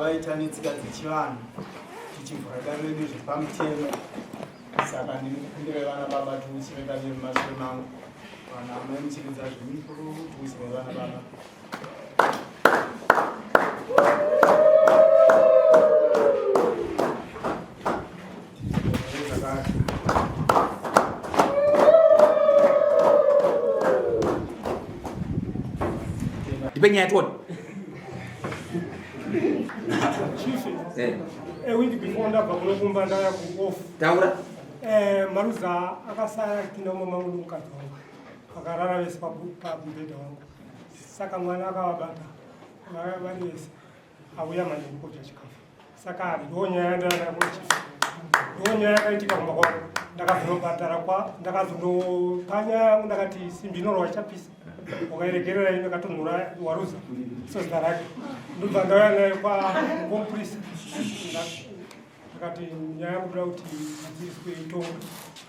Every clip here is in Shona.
vaita netsika dzechivanhu tichivhuragana nezvepamutemo. Saka ndinokundira vana baba tiusireka nemumashure mangu kana munomuchiridza zvemikuru tiusire vana baba. Depending on what? A week before Ndakawanikidza ndaya ku-off. Taura? Maruza akasaya kina mama wangu katonga. Akarara vese pamubhedha wangu. Saka mwana akavabata. Vari vese. Auya manje kudya chikafu. Saka ndonyaya ndara kuchifu. Ndonyaya yakaitika kumba kwangu. Ndakazondopanya yangu ndakati simbi inorwa chapisa. Ukairegerera ino katonhora waruza. So zita rake. Ndobva ndauya naye kwamuprista. Akati nyaya kuda kuti adziiswe itonga.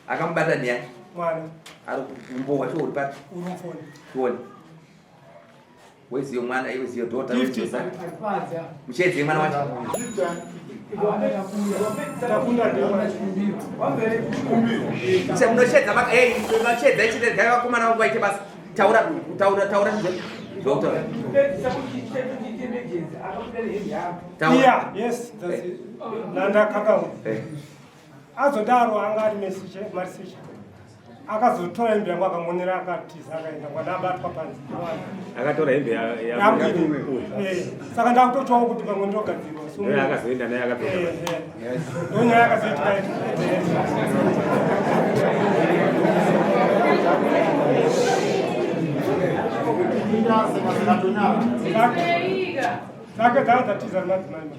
Akamubata ndiani? Mwana. Ari kumbowa cho uri pati? Uri mufoni. Tuone. Where's your mwana? Where's your daughter? Gift. Muchedze mwana wacho? Munochedza maka munochedza ichite gaya vakomana vangu vaite basa. Taura Doctor. Yeah, yes, that's it. Ndakawanikidza. Azodaro anga ari message. Akazotora hembe yangu akamonera akatiza akaenda kwadabatwa panzi. Akatora hembe ya saka ndakutotsvawo kuti pamwe ndogadzirwa. Akazoenda naye akapedza. Ndonyaya akazoitika. Saka dzadzatiza madzimai.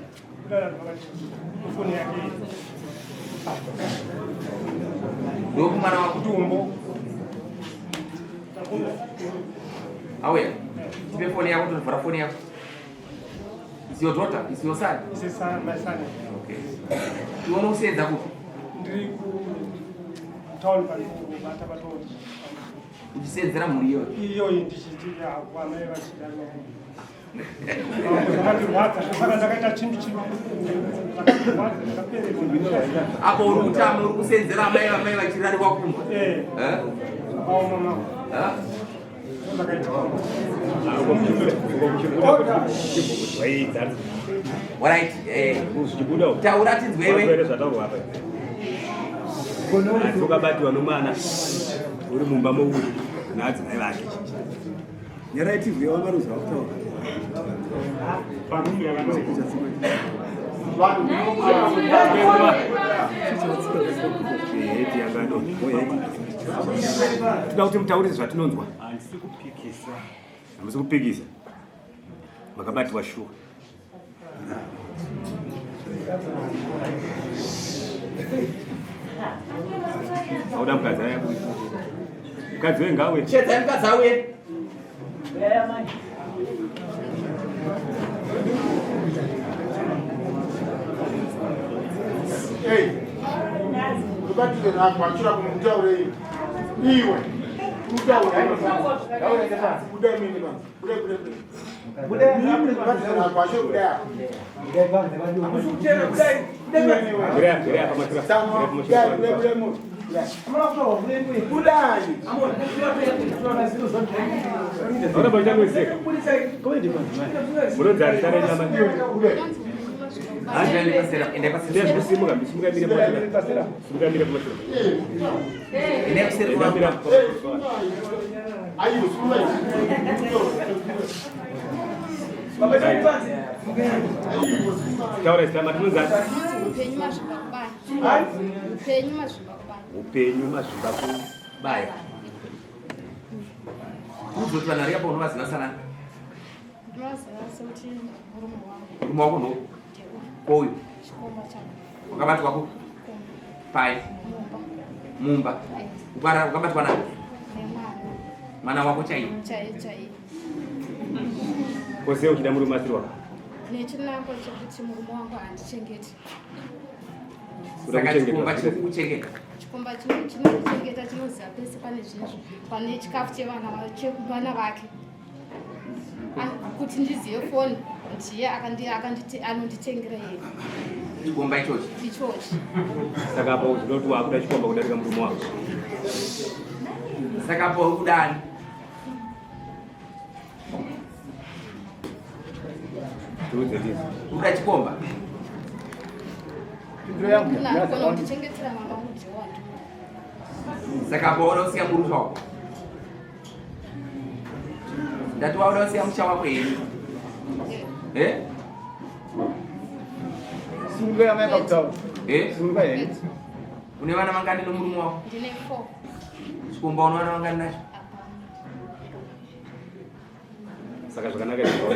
Foni yake. Ndoku mwana wako Tumbo. Auya. Tipe foni yako tovhara foni yako. Is your daughter? Is your son? Is his son, my son. Okay. Tione kusenza kuti? Ndiri kutown pachibata patoni. Uchisenzera mhuri iyo? Iyo ndichitika kwamai vachida navo. Saka ndakaita chimbi. Apo uri kutama uri kusenzera amai vachirari kwakumba? Awo mama. Alright. Taura tinzwewe. Tukabatiwa nomwana uri mumba mouri naadzimai vake. Nyara TV wamaruza kutaura. Toda kuti mutaurise zvatinonzwa. Hamisi kupikisa. Makabatiwa shuwa. Auda mukadzi aya. Mukadzi wengawe. Chedza mukadzi auye. Hey, ukatile nakho achira kumutaure iwe. Mutaure. Kude mini bana. Kude. Kude ukatile nakho achira kude. Amusukere kude. Kude Kude mu. Kudani. Ora boja mweseka. Komedi bana. Muronza tare nyama. Ajali pasera ende pasera. Ndio simuka mire pasera. Simuka mire pasera. Ende pasera. Ayo suma. Baba chipasi. Kaora sema tunza. Upenyu mazvibakubaya. Kuzotwana riapo unovazina sana. Ndinoziva kuti murume wangu. Murume wako no? Koyu. Chikomba changu. Wakabatwa ku? Pai. Mumba. Ukabatwa nani? Mwana wako chai? Chai. Kose uchida murume asiri wako? Nechinangwa chekuti murume wangu handichengeti. Saka chikomba chekuchengeta? Chikomba chinochengeta chinoziva pese pane zvinhu. Pane chikafu chevana vake. Kuti ndizive foni kuti ye anonditengera yeye chikomba ichochi ichochi. Saka hapo ndio wakuda chikomba kudarika mdomo wako. Saka hapo kudani. Tuuze hizi. Kuda chikomba. Ndio yangu. Na kunondichengetera mama kuti wantu. Saka hapo unosia murusha wako. Ndati waona usia msha wako yeye. Sunga ya meka kutawa. Sunga ya. Une wana mangani no murumu wako? Ndine 4. Chikomba unaona mangani nacho? Saka zvakanaka izvo.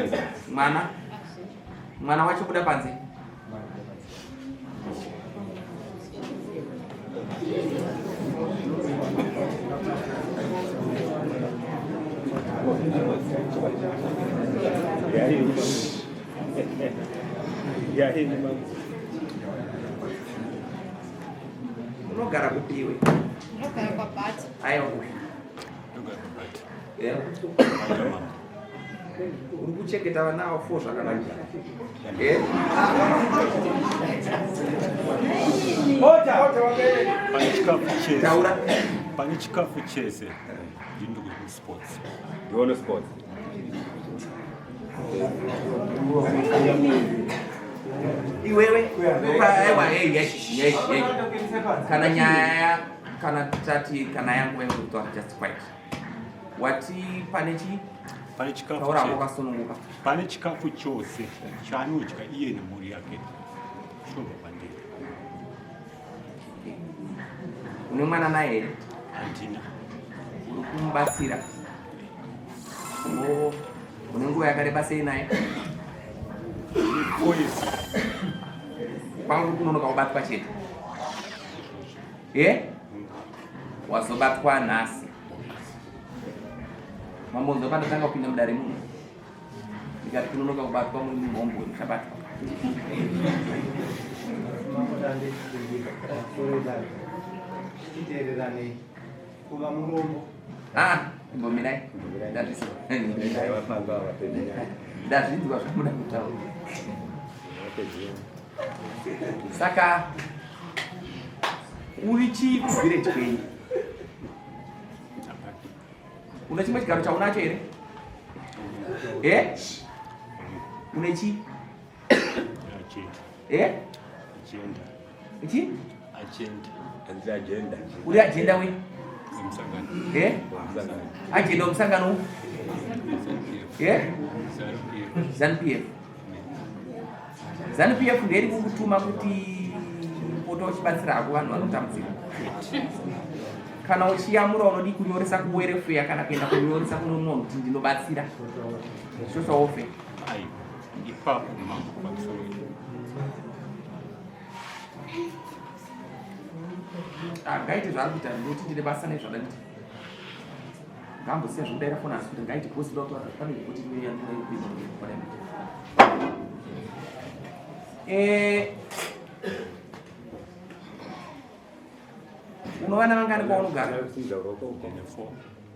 Mwana wacho kuda panze. Ya hii mama. Unogara kupiwe. Ndogara kwa bati. Ayo kupi. Yeah. Uri kuchengeta vana vafo zvakanaka. Pane chikafu chese ndiri sports. Ndione sports. Iwewe aiwa kana nyaya kana tati kana yangu wewe kutoa just quite. Wati panechi Pane chikafu kaura wakasununguka. Pane chikafu chose chanodya iye nemhuri yake. Shobha pandiri. Une mwana naye here? Handina. Uri kumubatsira. Une nguva yakareba sei naye? Kwangu kunonoka kubatwa chete. Wazobatwa nhasi. Mambonzo pandatanga kupinda mudare muno. Ndikati kunonoka kubatwa muri mumhombo muchabatwa. Itererane kuva murombo. Imbomirai. Ndazvinzwa zvamuda kutaura. Saka uri chii kuvillage kwenyu? Una chimwe chigaro chaunacho here? Une chii? Ichi? Agenda. Uri agenda we? Musangano. Agenda musangano? ZANU-PF. ZANU-PF nderi kukutuma kuti poto uchibatsira hako vanhu vanotambudzika. Kana uchiyamura unodi kunyoresa kuwerefuya kana kuenda kunyoresa kuno munhu kuti ndinobatsira. Zvozvawofe. Ipapo mambo pamusoro. Ngaite zvaari kuita ndoti ndine basa nezvada kuti ngambosiya zvokudaira fona asi kuti ngaite posi dota pane kuti ndinoyandirekuita unovana vangani kwaunogara?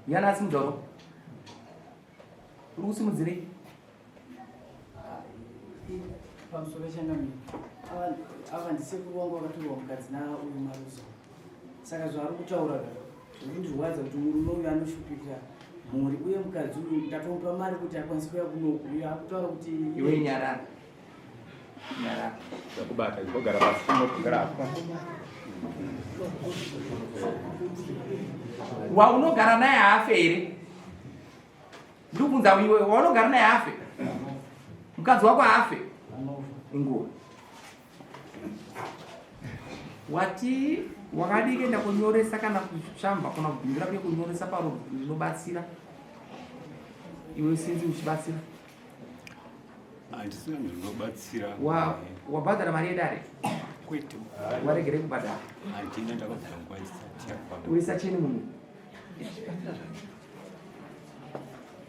Yana asimudzoro uri kusimudzirei? Pamusoro changamira ava ndisekuru wangu vakatorwa mukadzi nauyu maruza. Saka zvaari kutaura zvinondirwadza kuti murume uyu anoshupika mhuri uye mukadzi uyu ndatomupa mari kuti akwanise kuya kunoku. Uyu akutaura kuti iwe nyarara Zakubata ndogara pasi ndogara apa. Waunogara naye hafe here? Ndikubvunza iwe waunogara naye hafe? Mukadzi wako hafe? Inguva. Wati wakadi kuenda kunyoresa kana kushamba kana kubvunzira kuye kunyoresa paro rinobatsira? Iwe sinzi uchibatsira? Handisina ndinobatsira. Wabhadhara mari yedare? Kwete. Waregere kubhadhara? Handina ndakabvira nguva isati yakwana. Uisa cheni munhu?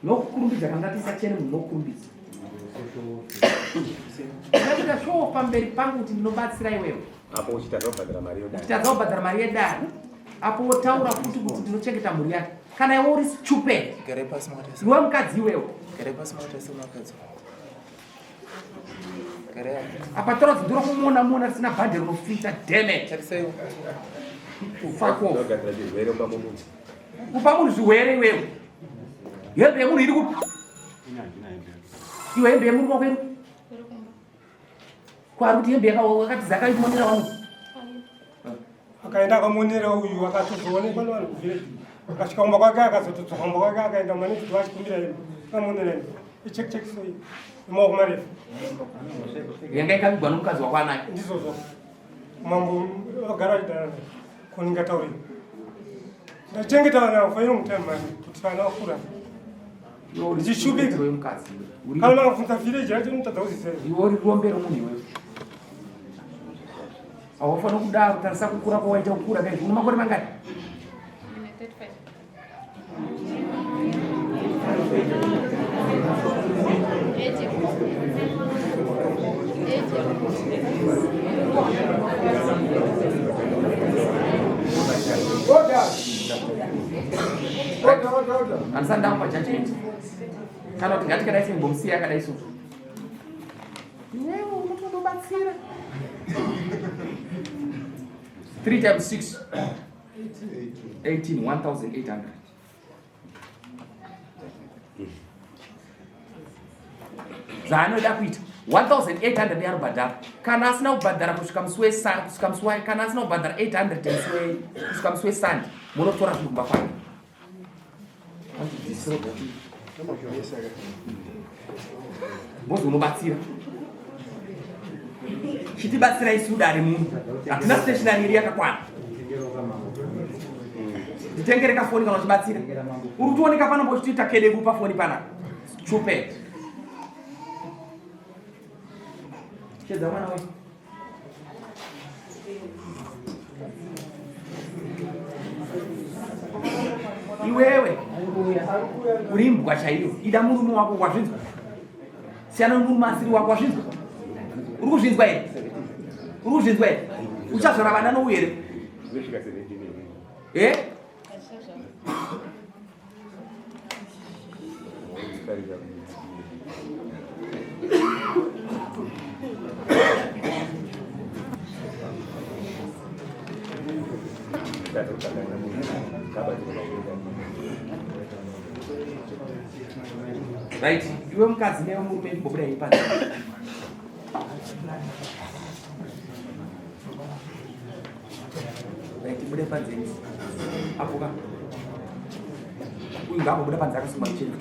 Nokukurumbidza kana ndatiisa cheni munhu nokukurumbidza. Ndakita show pamberi pangu kuti ndinobatsira iwewe. Apo uchitadza kubhadhara mari yedare. Uchitadza kubhadhara mari yedare. Apo wotaura kuti ndinochengeta mhuri yake. Kana iwe uri stupid. Iwe mukadzi iwewe. apa tora ndiro kumona sina bhande rinofita damage fuck off kupa munhu zviwere iwewe hembe yemunhu iri kupi iwe hembe yemunhu makweru kwari kuti hembe yakati zakaimonera vanhu akaenda akamonera uyu akatozoonekwa nevanhu kuvhireji akasvikaumba kwake akazotodzokaumba kwake akaenda manekuti vachikumbira hembe akamonera hembe ichekchekisoi imaoko marefu yanga ikavigwa nomukadzi wako anayo ndizvozvo mambo agara achidana kuningatauri ndachengeta vana vafairo mutamani kuti vana vakura ndichishupika kana vakafunza vhireji racho mutadza kuzisei iwe uri kuombera munhu iwewe haufanira kudaro tarisa kukura kwawaita kukura kaizvi une makore mangani andisandamo pajudgment kana kuti ngatikadai sembomusiya akadai so iwewe unotondobatsira 3 times 6 18 1800 zvaanoda kuita 1800 yarobhadhara kana asina kubhadhara kusvika musi waye kana asina kubhadhara 800 kusvika musi wesandi munotora zvikumba kwake mbozi unobatsira chitibatsira isu dare munhu hatina stationary iri yakakwana nditengere kafoni kana uchibatsira uri kutioneka panombo uchitiita kedebu pafoni panapa stupid chedza mwana we iwewe uri imbwa chaiyo ida murume wako wazvinzwa siyana nomurume asiri wako wazvinzwa uri kuzvinzwa here uri kuzvinzwa here uchazvara vana nouyu here right iwe mukadzi newe murume mbobuda ipanze right bude panze apoka uyu ngabobuda panze akasungwa mucheni